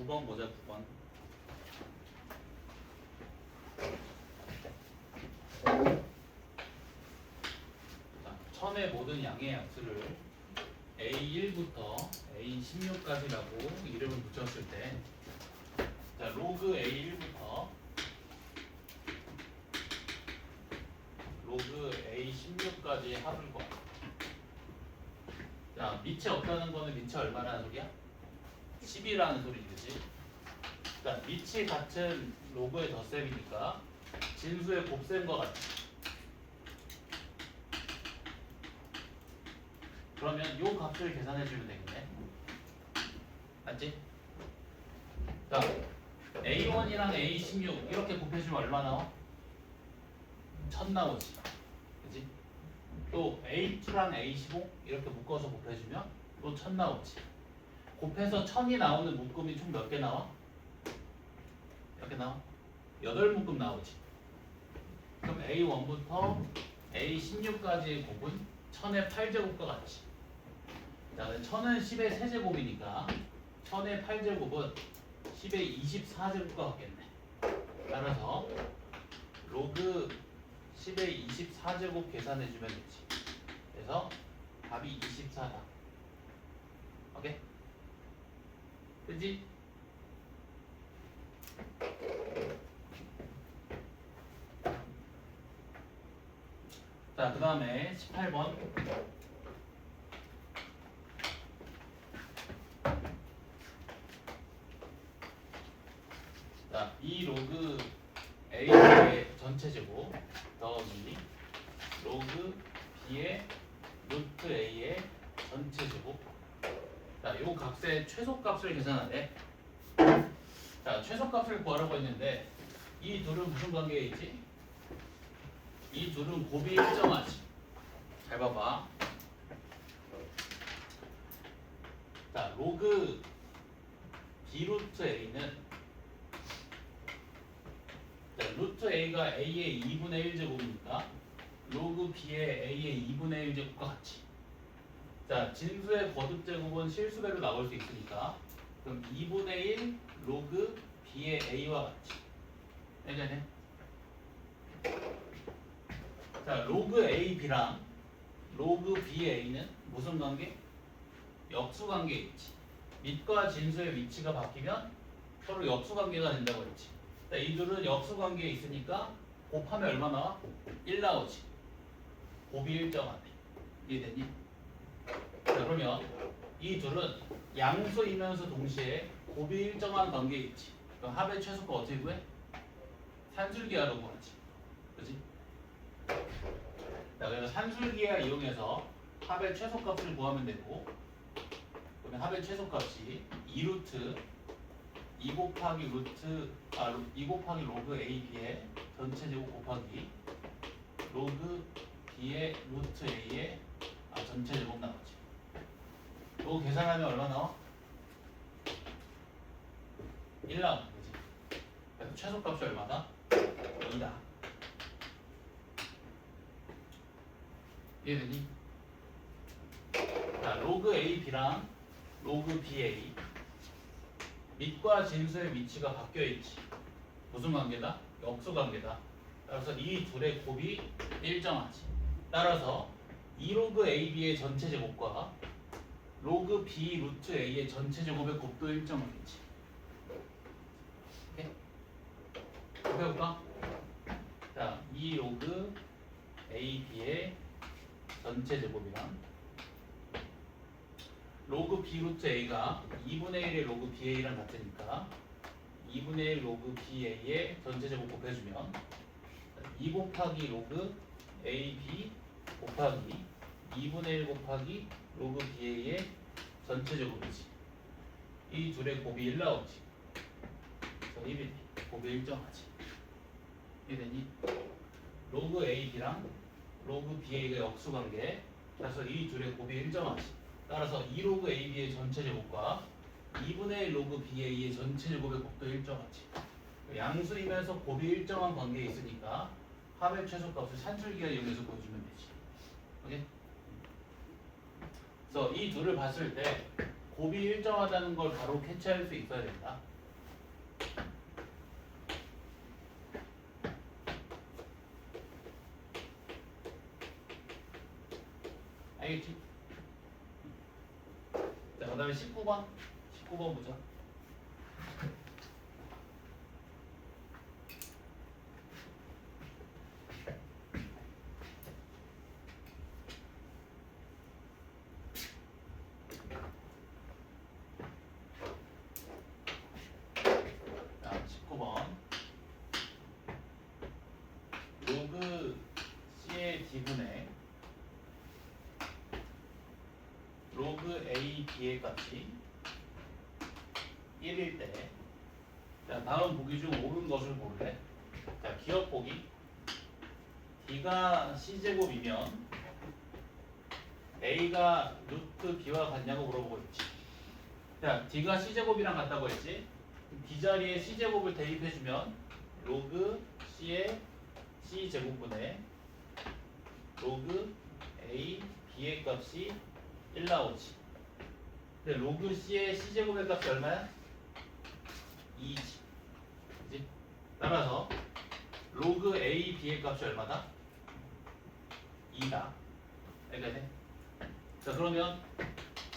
9번 보자 9번. 자, 천의 모든 양의 약수를 A1부터 A16까지라고 이름을 붙였을 때, 자 로그 A1부터 로그 A16까지 합을 구하. 자 밑에 없다는 거는 밑에 얼마라는 소리야? 10이라는 소리지. 자 밑이 같은 로그의 덧셈이니까 진수의 곱셈과 같지. 그러면 요 값을 계산해 주면 되겠네. 맞지? 자 A1이랑 A16 이렇게 곱해주면 얼마 나와? 1000 나오지. 그지? 또 A2랑 A15 이렇게 묶어서 곱해주면 또 1000 나오지. 곱해서 1000이 나오는 묶음이 총 몇 개 나와? 몇 개 나와? 8묶음 나오지. 그럼 A1부터 A16까지의 곱은 1000의 8제곱과 같지. 자, 1000은 10의 세제곱이니까 1000의 8제곱은 10의 24제곱과 같겠네. 따라서 로그 10의 24제곱 계산해주면 되지. 그래서 답이 24다. 오케이? 그지? 자, 그 다음에 18번. 자, 이 로그 A의 전체 제곱 더하기 로그 B의 루트 A의 전체 제곱. 자, 요 값의 최소값을 계산하래. 자, 최소값을 구하라고 했는데 이 둘은 무슨 관계에 있지? 이 둘은 곱이 일정하지. 잘 봐봐. 자, 로그 B 루트 A는, 자, 루트 A가 A의 2분의 1제곱이니까 로그 B의 A의 2분의 1제곱과 같이. 자, 진수의 거듭제곱은 실수배로 나올 수 있으니까 그럼 2분의 1 로그 B의 A와 같이. 알겠네? 자, 로그 AB랑 로그 BA는 무슨 관계? 역수 관계에 있지. 밑과 진수의 위치가 바뀌면 서로 역수 관계가 된다고 했지. 자, 이 둘은 역수 관계에 있으니까 곱하면 얼마 나와? 1 나오지. 곱이 일정하네. 이해됐니? 자, 그러면 이 둘은 양수이면서 동시에 곱이 일정한 관계에 있지. 그럼 합의 최소가 어떻게 구해? 산술기하로 구하지. 그렇지? 자, 그래서 산술기하 이용해서 합의 최소값을 구하면 되고, 그러면 합의 최소값이 2루트 2 곱하기 루트 2 곱하기 로그 AB의 전체 제곱 곱하기 로그 B의 루트 A의 전체 제곱 나오지. 이거 계산하면 얼마 나와? 1 나오는 거지. 그래서 최소값이 얼마다? 2다. 이해되니? 자, 로그 AB랑 로그 BA 밑과 진수의 위치가 바뀌어 있지. 무슨 관계다? 역수 관계다. 따라서 이 둘의 곱이 일정하지. 따라서 2로그 AB의 전체 제곱과 로그 B 루트 A의 전체 제곱의 곱도 일정하겠지. 오케이? 해볼까? 자, 2로그 AB의 전체 제곱이랑 로그 B 루트 A가 2분의 1의 로그 BA랑 같으니까 2분의 1 로그 BA의 전체 제곱 곱해주면 2 곱하기 로그 AB 곱하기 2분의 1 곱하기 로그 BA의 전체 제곱이지. 이 둘의 곱이 1 나오지. 그래서 이 곱이 일정하지. 이해되니? 로그 AB랑 로그 BA가 역수관계. 그래서 이 둘의 곱이 일정하지. 따라서 2로그 AB의 전체 제곱과 2분의 1 로그 BA의 전체 제곱의 곱도 일정하지. 양수이면서 곱이 일정한 관계에 있으니까 합의 최소값을 산술기하 이용해서 보여주면 되지. 오케이? 그래서 이 둘을 봤을 때 곱이 일정하다는 걸 바로 캐치할 수 있어야 된다. 알겠지? 자, 그 다음에 19번. 19번 보자. 자, 19번. 로그 C의 D분의 로그 A, B의 값이 1일 때, 자, 다음 보기 중 옳은 것을 고르래. 자, 기억 보기. D가 C제곱이면 A가 루트 B와 같냐고 물어보고 있지. 자, D가 C제곱이랑 같다고 했지. D 자리에 C제곱을 대입해주면 로그 C의 C제곱분의 로그 A, B의 값이 1 나오지. 근데 로그 C의 C제곱의 값이 얼마야? 2지. 그지? 따라서 로그 A, B의 값이 얼마다? 2다. 알겠네 자, 그러면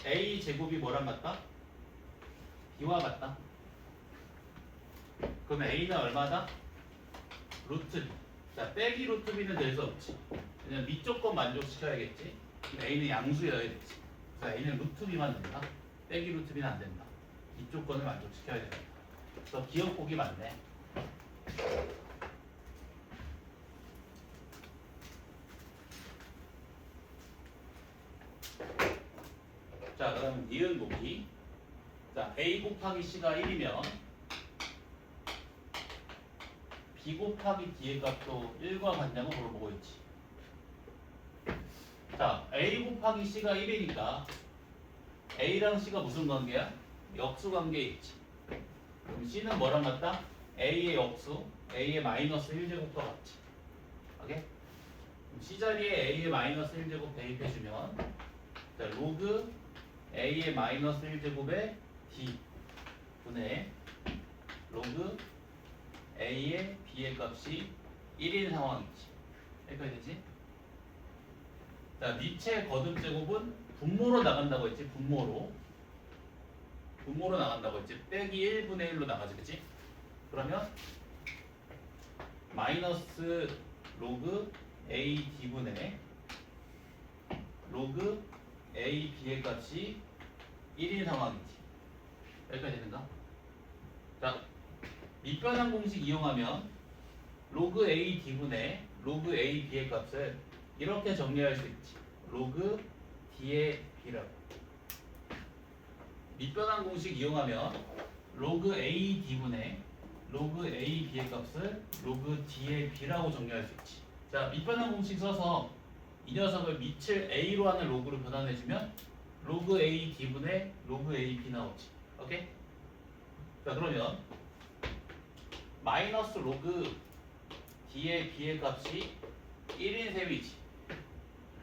A 제곱이 뭐랑 같다? B와 같다. 그러면 A는 얼마다? 루트 B. 자, 빼기 루트 B는 될 수 없지. 왜냐면 밑조건 만족시켜야겠지. 그럼 A는 양수여야 되지. 그래서 A는 루트 B만 된다. 빼기 루트 B는 안 된다. 밑조건을 만족시켜야 된다. 그래서 기억 보기 맞네. 자, 그 다음에 니은 보기. 자, A 곱하기 C가 1이면 B 곱하기 D의 값도 1과 같냐고 물어보고 있지. 자, A 곱하기 C가 1이니까 A랑 C가 무슨 관계야? 역수 관계에 있지. 그럼 C는 뭐랑 같다? A의 역수, A의 마이너스 1제곱과 같지. 오케이? 그럼 C 자리에 A의 마이너스 1제곱 대입해주면 자, 로그 A의 마이너스 1제곱에 D 분의 로그 A의 B의 값이 1인 상황이지. 여기까지 되지? 자, 밑의 거듭 제곱은 분모로 나간다고 했지. 분모로 나간다고 했지. 빼기 1분의 1로 나가지. 그치? 그러면 마이너스 로그 A D분의 로그 A B의 값이 1인 상황이지. 여기까지 되는가? 자, 밑변환 공식 이용하면 로그 A D분의 로그 A B의 값을 이렇게 정리할 수 있지. 로그 D의 B라고. 밑변환 공식 이용하면 로그 A D분의 로그 A B의 값을 로그 D의 B라고 정리할 수 있지. 자, 밑변환 공식 써서 이 녀석을 밑을 A로 하는 로그로 변환해주면 로그 A D분의 로그 A B 나오지. 오케이? 자, 그러면 마이너스 로그 D의 B의 값이 1인 셈이지.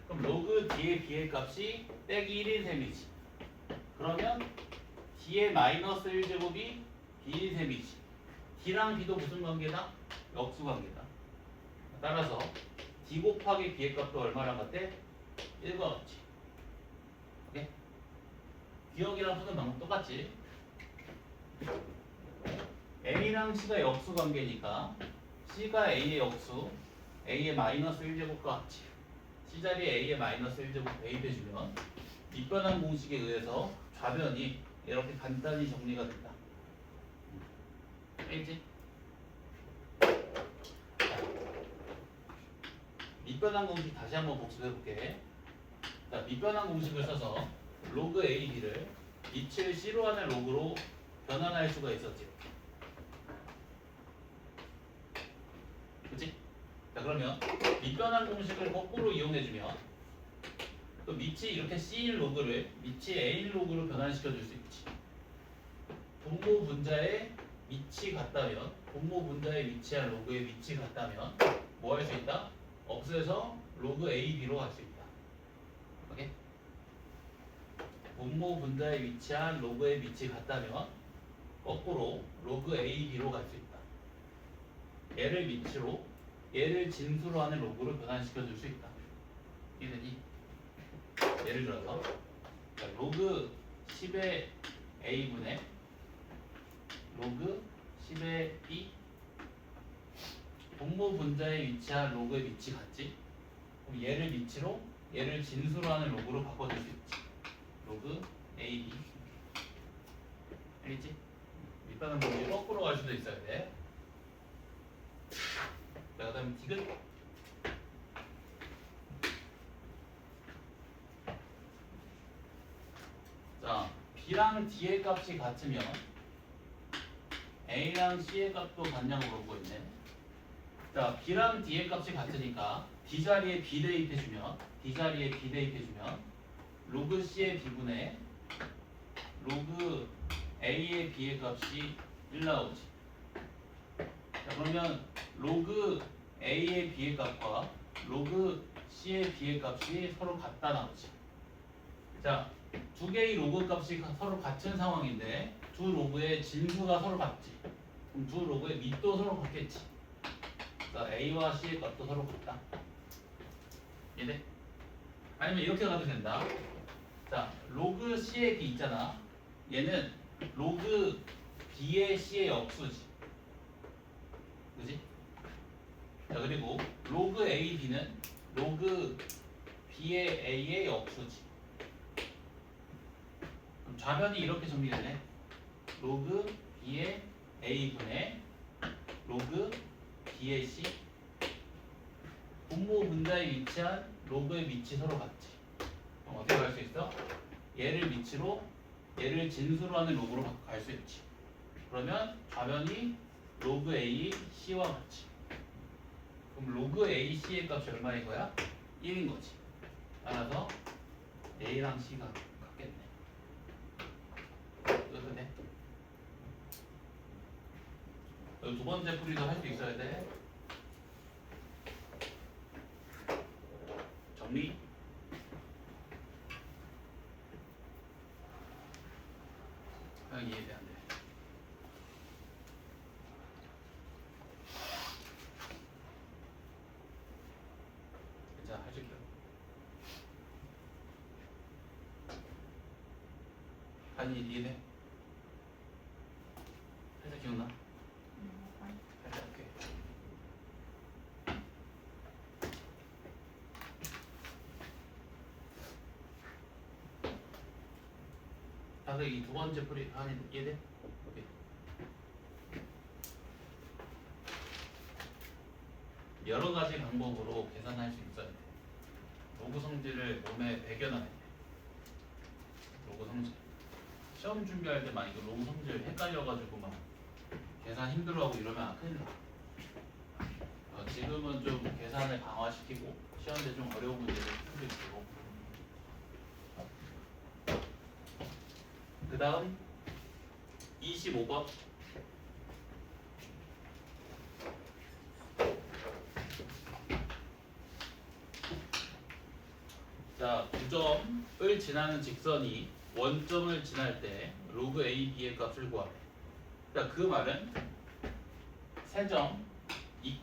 그럼 로그 D의 B의 값이 빼기 1인 셈이지. 그러면 D의 마이너스 1제곱이 B인 셈이지. D랑 B도 무슨 관계다? 역수 관계다. 따라서 D 곱하기 B의 값도 얼마랑 같대? 1과 같지. 오케이? 기억이랑 푸는 방법 똑같지? A랑 C가 역수 관계니까 C가 A의 역수, A의 마이너스 1제곱과 같지. C 자리에 A의 마이너스 1제곱 대입해주면 밑변환 공식에 의해서 좌변이 이렇게 간단히 정리가 된다. 알겠지? 밑변환 공식 다시 한번 복습해볼게. 자, 밑변환 공식을 써서 로그 AB를 밑을 C로 하는 로그로 변환할 수가 있었지. 그치? 자, 그러면 밑변환 공식을 거꾸로 이용해주면 또 밑이 이렇게 C인 로그를 밑이 A인 로그로 변환시켜줄 수 있지. 분모 분자의 밑이 같다면, 분모 분자에 위치한 로그의 밑이 같다면 뭐 할 수 있다? 없애서 로그 AB로 갈 수 있다. 오케이? 분모 분자에 위치한 로그의 밑이 같다면 거꾸로 로그 AB로 갈 수 있다. 얘를 밑으로, 얘를 진수로 하는 로그로 변환시켜 줄 수 있다. 이해되니? 예를 들어서 로그 10의 a분의 로그 10의 b 분모 분자에 위치한 로그의 위치 같지? 그럼 얘를 위치로 얘를 진수로 하는 로그로 바꿔줄 수 있지. 로그 a, b 알겠지? 밑바닥 보기 거꾸로 갈 수도 있어야 돼. 자, 그 다음에 디귿. 자, b랑 d의 값이 같으면 a랑 c의 값도 같냐고 물어보고 있네. 자, b랑 d의 값이 같으니까 d 자리에 b 대입해주면 로그 c의 b분의 로그 a의 b의 값이 1 나오지. 자, 그러면 로그 a의 b의 값과 로그 c의 b의 값이 서로 같다 나오지. 자, 두 개의 로그 값이 서로 같은 상황인데 두 로그의 진수가 서로 같지. 그럼 두 로그의 밑도 서로 같겠지. 자, a와 c의 값도 서로 같다. 이해돼? 아니면 이렇게 가도 된다. 자, 로그 c의 b 있잖아. 얘는 로그 b의 c의 역수지. 그지? 자, 그리고 로그 a b는 로그 b의 a의 역수지. 그럼 좌변이 이렇게 정리되네. 로그 b의 a분의 로그 b의 c 분모 분자에 위치한 로그의 위치 서로 같지. 그럼 어떻게 갈 수 있어? 얘를 위치로 얘를 진수로 하는 로그로 갈 수 있지. 그러면 좌변이 로그 a c와 같지. 그럼 로그 a c의 값이 얼마인 거야? 1인 거지. 따라서 a랑 c가 같겠네. 이렇게 두 번째 풀이도 할 수 있어야 돼. 정리. 이해돼 안 돼? 자, 해줄게요. 아니, 이해돼? 살짝 기억나? 살짝 오케이. 다들 이 두 번째 풀이 아니 이해돼? 오케이. 여러 가지 방법으로 계산할 수 있어야 돼. 로그 성질을 몸에 배겨놔야 돼. 로그 성질. 시험 준비할 때 막 이거 로그 성질 헷갈려가지고 막 계산 힘들어하고 이러면 큰일 나. 지금은 좀 계산을 강화시키고 시험 때 좀 어려운 문제를 풀어주고. 그 다음 25번. 자, 9점을 지나는 직선이 원점을 지날 때 로그 a, b의 값을 구하래. 자, 그 말은 세점 2,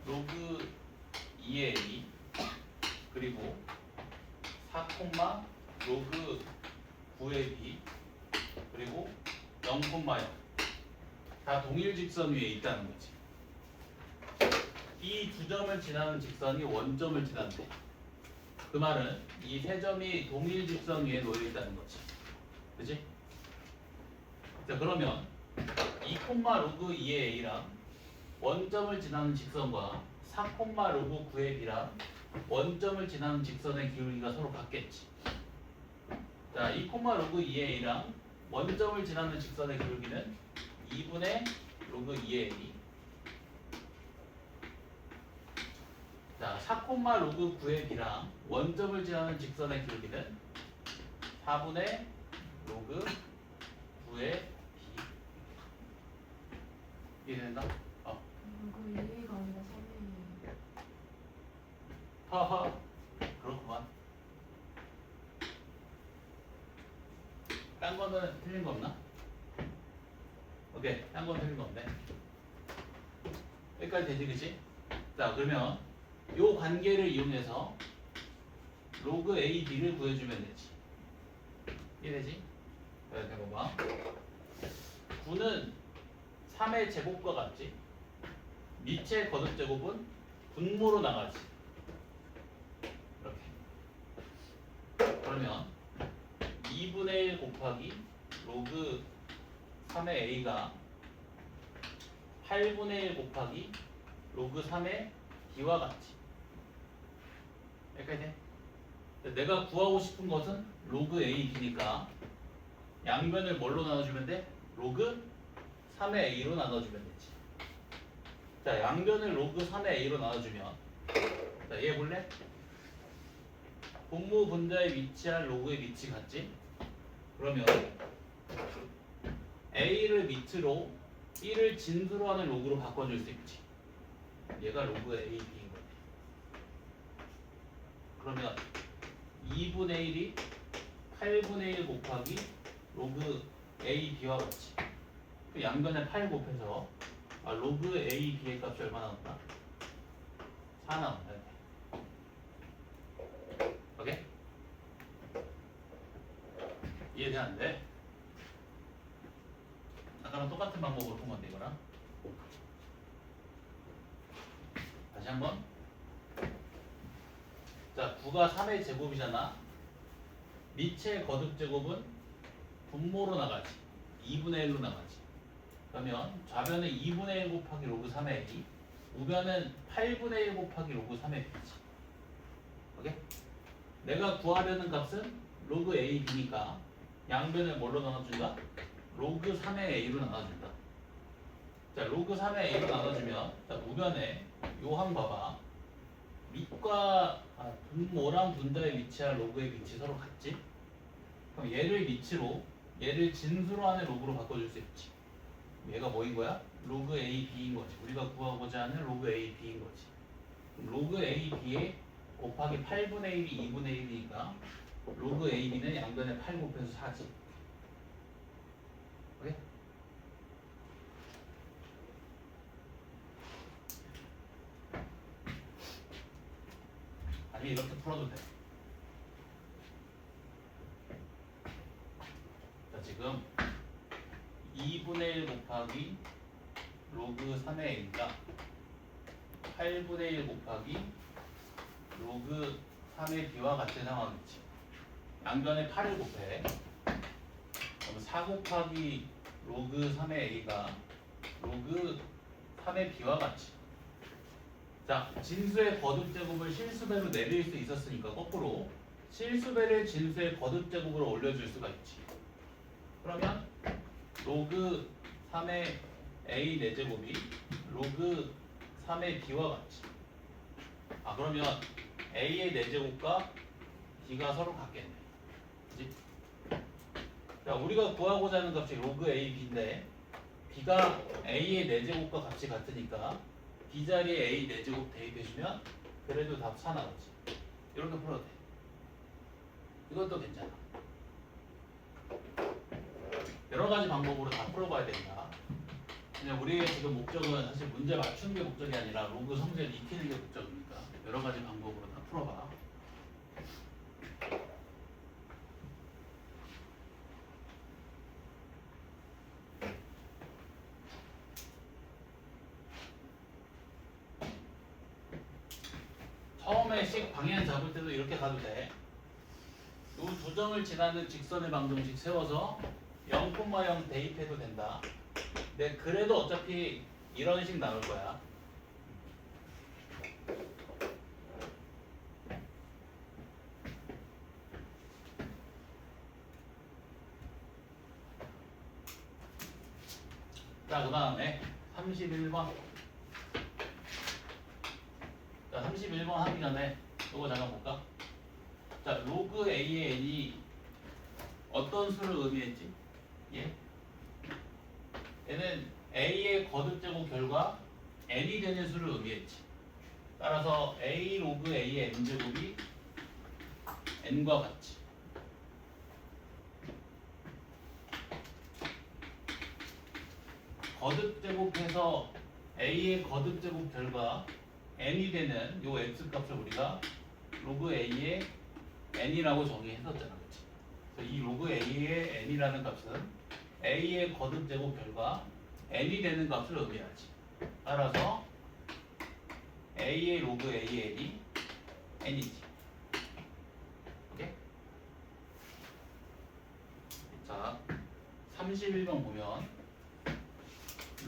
로그 2의 a 그리고 4, 로그 9의 b 그리고 0, 0 다 동일 직선 위에 있다는 거지. 이 두 점을 지나는 직선이 원점을 지난대. 그 말은 이 세 점이 동일 직선 위에 놓여 있다는 거지. 그지? 자, 그러면 2, 로그 2의 a랑 원점을 지나는 직선과 4, 로그 9의 b랑 원점을 지나는 직선의 기울기가 서로 같겠지. 자, 2, 로그 2의 a랑 원점을 지나는 직선의 기울기는 2분의 로그 2의 a. 자, 4, 로그 9의 b랑 원점을 지나는 직선의 기울기는 4분의 로그 9의 b. 이해된다? 그 2A가 아니라 3A. 하하. 그렇구만. 딴 거는 틀린 거 없나? 오케이. 딴 건 틀린 거 없네. 여기까지 되지, 그치? 자, 그러면 요 관계를 이용해서 로그 AB를 구해주면 되지. 이해되지? 이렇게 봐봐. 9는 3의 제곱과 같지? 밑의 거듭 제곱은 분모로 나가지. 이렇게. 그러면 2분의 1 곱하기 로그 3의 A가 8분의 1 곱하기 로그 3의 B와 같지. 여기까지 돼? 내가 구하고 싶은 것은 로그 A, B니까 양변을 뭘로 나눠주면 돼? 로그 3의 A로 나눠주면 되지. 자, 양변을 로그 3의 A로 나눠주면, 자, 얘 볼래? 분모 분자에 위치한 로그의 위치 같지? 그러면 A를 밑으로 B를 진수로 하는 로그로 바꿔줄 수 있지. 얘가 로그 A, B인 거지. 그러면 2분의 1이 8분의 1 곱하기 로그 A, B와 같이. 그 양변에 8 곱해서 로그 A, B의 값이 얼마 나온다? 4 나온다. 오케이? 이해되는데? 아까랑 똑같은 방법으로 푼 건데 이거랑. 다시 한번. 자, 9가 3의 제곱이잖아. 밑의 거듭 제곱은 분모로 나가지. 2분의 1로 나가지. 그러면 좌변은 2분의 1 곱하기 로그 3의 A, 우변은 8분의 1 곱하기 로그 3의 B지. 오케이? 내가 구하려는 값은 로그 A, B니까 양변을 뭘로 나눠준다? 로그 3의 A로 나눠준다. 자, 로그 3의 A로 나눠주면, 자, 우변에 요항 봐봐. 밑과 분모랑 분자에 위치한 로그의 위치 서로 같지? 그럼 얘를 밑으로, 얘를 진수로 하는 로그로 바꿔줄 수 있지. 얘가 뭐인 거야? 로그 A, B인 거지. 우리가 구하고자 하는 로그 A, B인 거지. 그럼 로그 A, B에 곱하기 8분의 1이 2분의 1이니까 로그 A, B는 양변에 8 곱해서 4지. 그래? 아니 이렇게 풀어도 돼. 자, 지금 2분의 1 곱하기 로그 3의 A가 8분의 1 곱하기 로그 3의 B와 같은 상황이지. 양변에 8을 곱해. 그럼 4 곱하기 로그 3의 A가 로그 3의 B와 같이. 자, 진수의 거듭 제곱을 실수배로 내릴 수 있었으니까 거꾸로 실수배를 진수의 거듭 제곱으로 올려줄 수가 있지. 그러면 로그 3의 A 4제곱이 로그 3의 B와 같지. 그러면 A의 4제곱과 B가 서로 같겠네. 그치? 자, 우리가 구하고자 하는 값이 로그 A, B인데 B가 A의 4제곱과 값이 같으니까 B 자리에 A 4제곱 대입해주면 그래도 답 4 나오지. 이렇게 풀어도 돼. 이것도 괜찮아. 여러 가지 방법으로 다 풀어봐야 된다. 그냥 우리의 지금 목적은 사실 문제 맞추는 게 목적이 아니라 로그 성질 익히는 게 목적이니까 여러 가지 방법으로 다 풀어봐. 처음에 식 방향 잡을 때도 이렇게 가도 돼. 이 두 점을 지나는 직선의 방정식 세워서 0,0 대입해도 된다. 근데 그래도 어차피 이런 식 나올 거야. 자, 그 다음에 31번. 자, 31번 하기 전에 이거 잠깐 볼까? 자, 로그 A의 n이 어떤 수를 의미했지? 예? 얘는 A의 거듭 제곱 결과 n이 되는 수를 의미했지. 따라서 A 로그 A의 n제곱이 n과 같지. 거듭 제곱해서 A의 거듭 제곱 결과 n이 되는 요 x 값을 우리가 로그 A의 n이라고 정의했었잖아, 그렇지? 그래서 이 로그 a의 n이라는 값은 a의 거듭 제곱 결과 n이 되는 값을 의미하지. 따라서 a의 로그 a의 n이 n이지. 오케이? 자, 31번 보면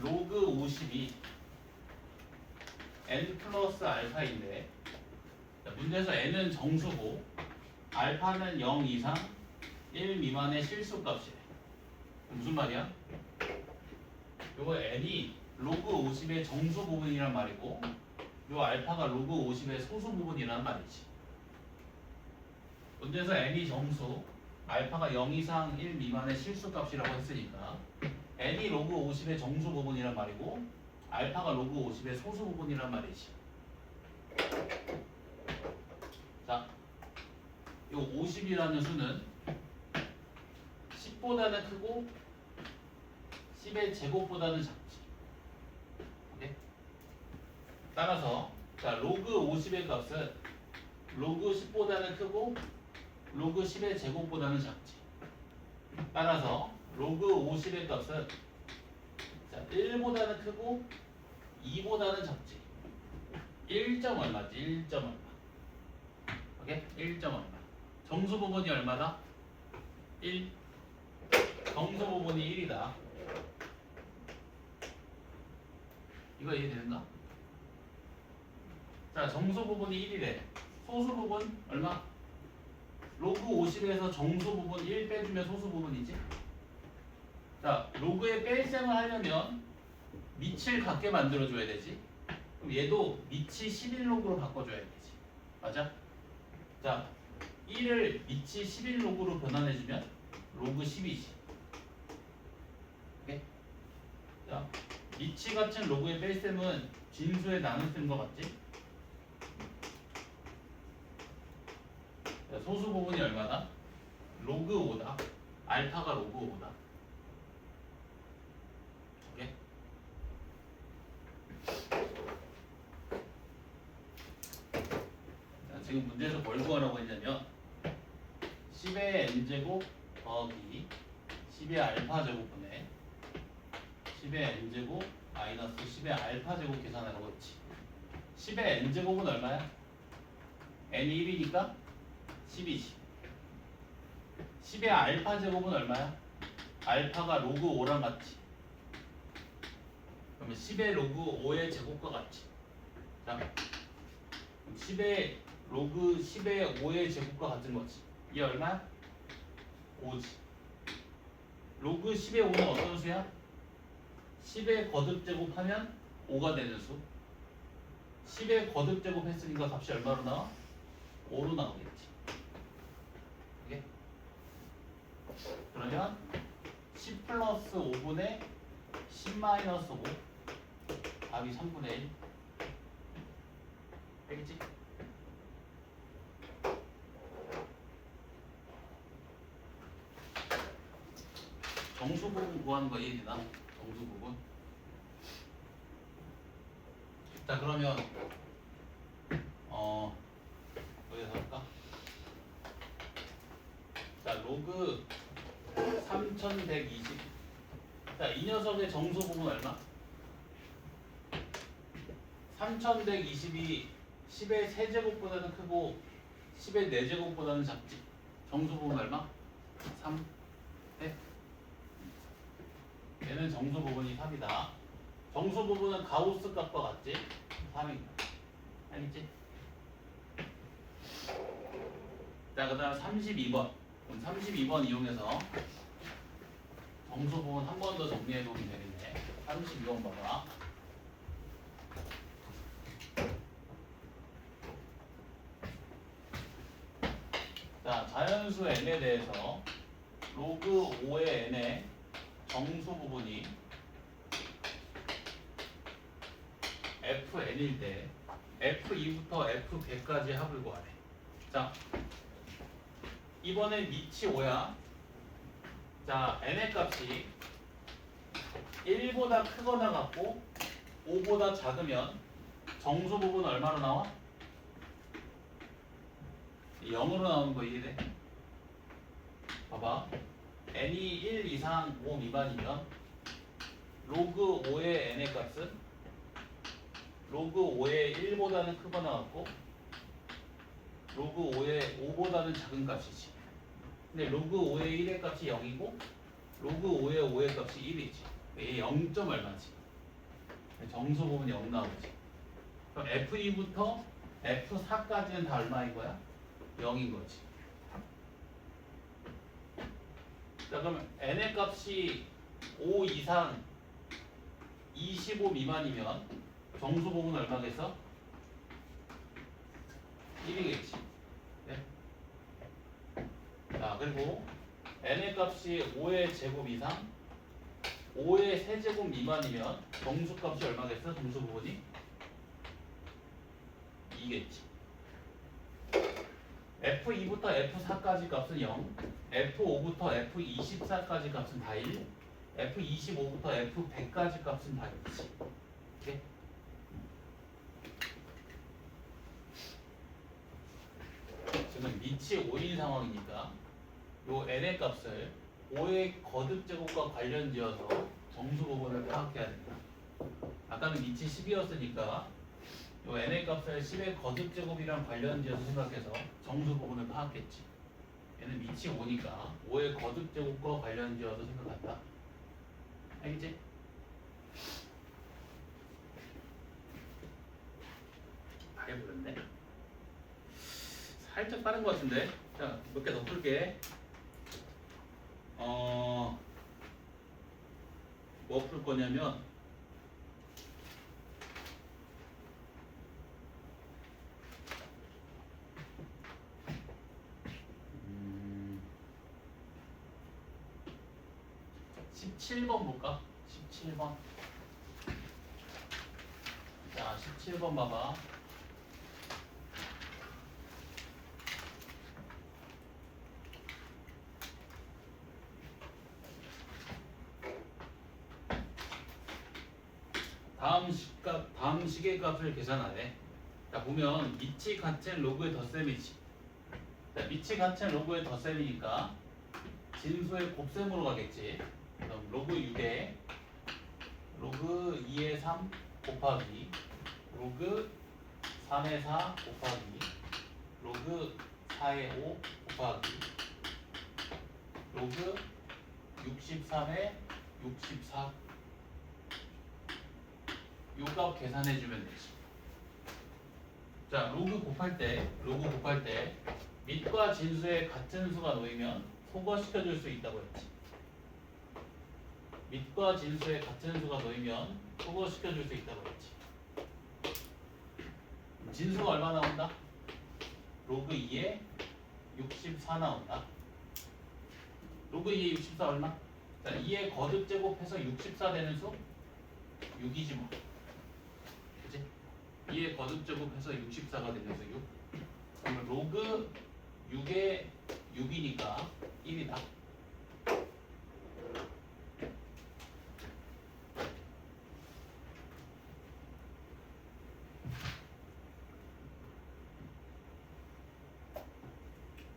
로그 50이 n 플러스 알파인데, 자, 문제에서 n은 정수고 알파는 0 이상 1 미만의 실수값이래. 무슨 말이야? 요거 n이 로그 50의 정수 부분이란 말이고 요 알파가 로그 50의 소수 부분이란 말이지. 문제에서 n이 정수, 알파가 0 이상 1 미만의 실수값이라고 했으니까 n이 로그 50의 정수 부분이란 말이고 알파가 로그 50의 소수 부분이란 말이지. 자, 요 50이라는 수는 10보다는 크고 10의 제곱보다는 작지. 오케이? 따라서 자, 로그 50의 값은 로그 10보다는 크고 로그 10의 제곱보다는 작지. 따라서 로그 50의 값은 자, 1보다는 크고 2보다는 작지. 1. 얼마지? 1. 얼마. 오케이? 1. 얼마. 정수 부분이 얼마다? 1. 정수 부분이 1이다. 이거 이해되는가? 자, 정수 부분이 1이래. 소수 부분 얼마? 로그 50에서 정수 부분 1 빼주면 소수 부분이지. 자, 로그의 뺄셈을 하려면 밑을 같게 만들어줘야 되지. 그럼 얘도 밑이 11로그로 바꿔줘야 되지. 맞아? 자, 1을 밑이 11로그로 변환해주면 로그 10이지. 오케이? 자, 밑이 같은 로그의 뺄셈은 진수에 나눗셈인 거 맞지? 자, 소수 부분이 얼마다? 로그 5다. 알파가 로그 5다. 오케이? 자, 지금 문제에서 뭘 구하라고 했냐면 10의 n제곱 더하기 10의 알파 제곱분의 10의 n제곱 마이너스 10의 알파 제곱 계산하라고 했지. 10의 n제곱은 얼마야? n이 1이니까 10이지. 10의 알파 제곱은 얼마야? 알파가 로그 5랑 같지. 그러면 10의 로그 5의 제곱과 같지. 자, 그럼 10의 로그 10의 5의 제곱과 같은 거지. 이게 얼마야? 5지. 로그 10의 5는 어떤 수야? 10의 거듭 제곱하면 5가 되는 수. 10의 거듭 제곱했으니까 값이 얼마로 나와? 5로 나오겠지. 이게? 그러면 10 플러스 5분의 10 마이너스 5 답이 3분의 1 되겠지? 정수 부분 구하는 거 이해되나? 정수 부분. 자, 그러면 어디서 할까? 자, 로그 3120. 자, 이 녀석의 정수 부분 얼마? 3120이 10의 세제곱보다는 크고 10의 4제곱보다는 작지. 정수 부분 얼마? 3. 네? 얘는 정수 부분이 3이다. 정수 부분은 가우스 값과 같지? 3이다. 알겠지? 자, 그 다음 32번. 그럼 32번 이용해서 정수 부분 한 번 더 정리해 보면 되겠네. 32번 봐봐. 자, 자연수 n에 대해서 로그 5의 n의 정수 부분이 fn일 때 f2부터 f100까지 합을 구하래. 자, 이번에 밑이 5야. 자, n의 값이 1보다 크거나 같고 5보다 작으면 정수 부분 얼마로 나와? 0으로 나오는 거 이해돼? 봐봐. n이 1 이상 5 미만이면 로그 5의 n의 값은 로그 5의 1보다는 크거나 같고 로그 5의 5보다는 작은 값이지. 근데 로그 5의 1의 값이 0이고 로그 5의 5의 값이 1이지. 얘 0. 얼마지? 정수 보면 0 나오지. 그럼 F2부터 F4까지는 다 얼마인 거야? 0인 거지. 자, 그럼 n의 값이 5 이상 25 미만이면 정수 보면 얼마겠어? 1이겠지. 네? 자, 그리고 n의 값이 5의 제곱 이상 5의 세제곱 미만이면 정수 값이 얼마겠어? 정수 부분이 2겠지. F2부터 F4까지 값은 0, F5부터 F24까지 값은 다 1, F25부터 F100까지 값은 다 1이지. 오케이? 지금 밑이 5인 상황이니까 요 n의 값을 5의 거듭 제곱과 관련지어서 정수 부분을 파악해야 된다. 아까는 밑이 10이었으니까 요 n의 값을 10의 거듭 제곱이랑 관련지어서 생각해서 정수 부분을 파악했지. 얘는 밑이 5니까 5의 거듭 제곱과 관련지어서 생각한다. 알겠지? 다 해버렸네. 살짝 빠른 것 같은데. 자, 몇 개 더 풀게. 뭐 풀 거냐면 음, 17번 볼까? 17번. 자, 17번 봐봐. 다음 식의 값을 계산하래. 자, 보면 밑이 같은 로그의 덧셈이지. 자, 밑이 같은 로그의 덧셈이니까 진수의 곱셈으로 가겠지. 그럼 로그 6에 로그 2의 3 곱하기 로그 3의 4 곱하기 로그 4의 5 곱하기 로그 63의 64 요 값 계산해주면 되지. 자, 로그 곱할 때 밑과 진수의 같은 수가 놓이면 소거시켜줄 수 있다고 했지. 밑과 진수의 같은 수가 놓이면 소거시켜줄 수 있다고 했지. 진수가 얼마 나온다? 로그 2에 64 나온다. 로그 2에 64 얼마? 자, 2의 거듭 제곱해서 64 되는 수? 6이지 뭐. 그치? 2의 거듭 제곱해서 64가 되는 수 6. 그러면 로그 6에 6이니까 1이다.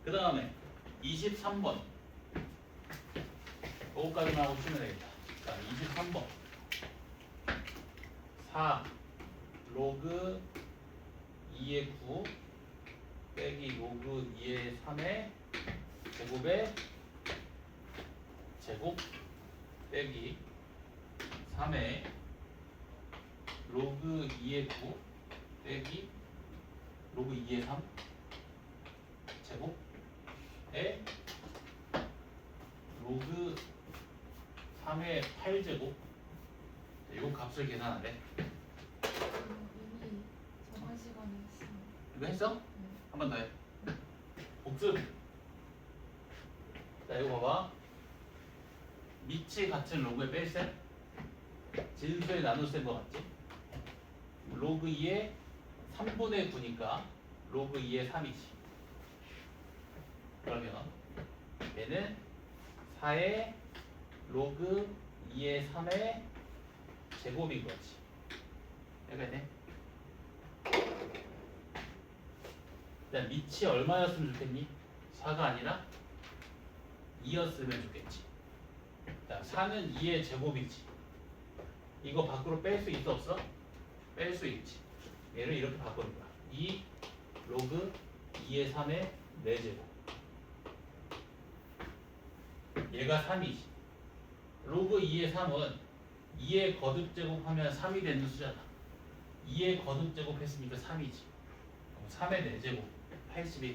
그 다음에 23번. 요거까지만 하고 치면 되겠다. 자, 23번. 4 로그 2의 9 빼기 로그 2의 3의 제곱의 제곱 빼기 3의 로그 2의 9 빼기 로그 2의 3 제곱에 로그 3의 8제곱. 이 값을 계산하래. 이미 저번 시간에 했어. 이거 했어? 네. 한 번 더 해. 복습. 자, 이거 봐봐. 밑이 같은 로그의 뺄셈. 진수의 나눗셈 거 같지? 로그 2의 3분의 9니까 로그 2의 3이지. 그러면 얘는 4의 로그 2의 3의 제곱인 거지. 여기가 돼? 일단 밑이 얼마였으면 좋겠니? 4가 아니라 2였으면 좋겠지. 자, 4는 2의 제곱이지. 이거 밖으로 뺄 수 있어 없어? 뺄 수 있지. 얘를 이렇게 바꾸는 거야. 2 로그 2의 3의 4제곱. 얘가 3이지. 로그 2의 3은 2의 거듭제곱하면 3이 되는 수잖아. 2의 거듭제곱했으니까 3이지. 3의 4제곱 81.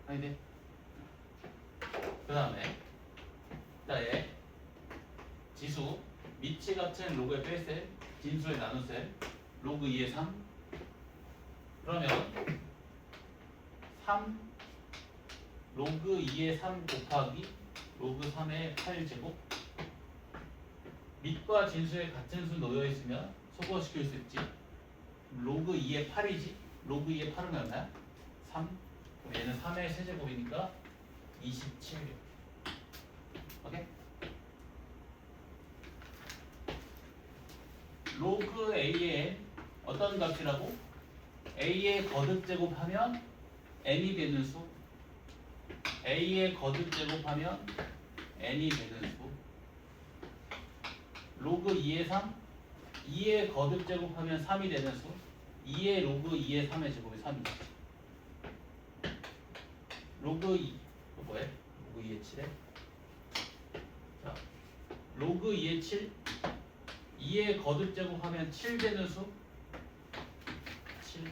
아니네. 그 다음에 얘 지수 밑이 같은 로그에 뺄셈 진수에 나눗셈 로그 2의 3. 그러면 3 로그 2의 3 곱하기 로그 3의 8제곱. 밑과 진수에 같은 수 놓여 있으면 소거시킬 수 있지. 로그 2의 8이지. 로그 2의 8은 얼마야? 3. 그럼 얘는 3의 세제곱이니까 27. 오케이? 로그 A의 어떤 값이라고? A의 거듭제곱하면 n이 되는 수. A의 거듭제곱하면 n이 되는 수. 로그 2의 3. 2의 거듭제곱하면 3이 되는 수. 2의 로그 2의 3의 제곱이 3이지. 로그 2, 뭐해? 로그 2의 7에? 자, 로그 2의 7. 2의 거듭제곱하면 7 되는 수. 7.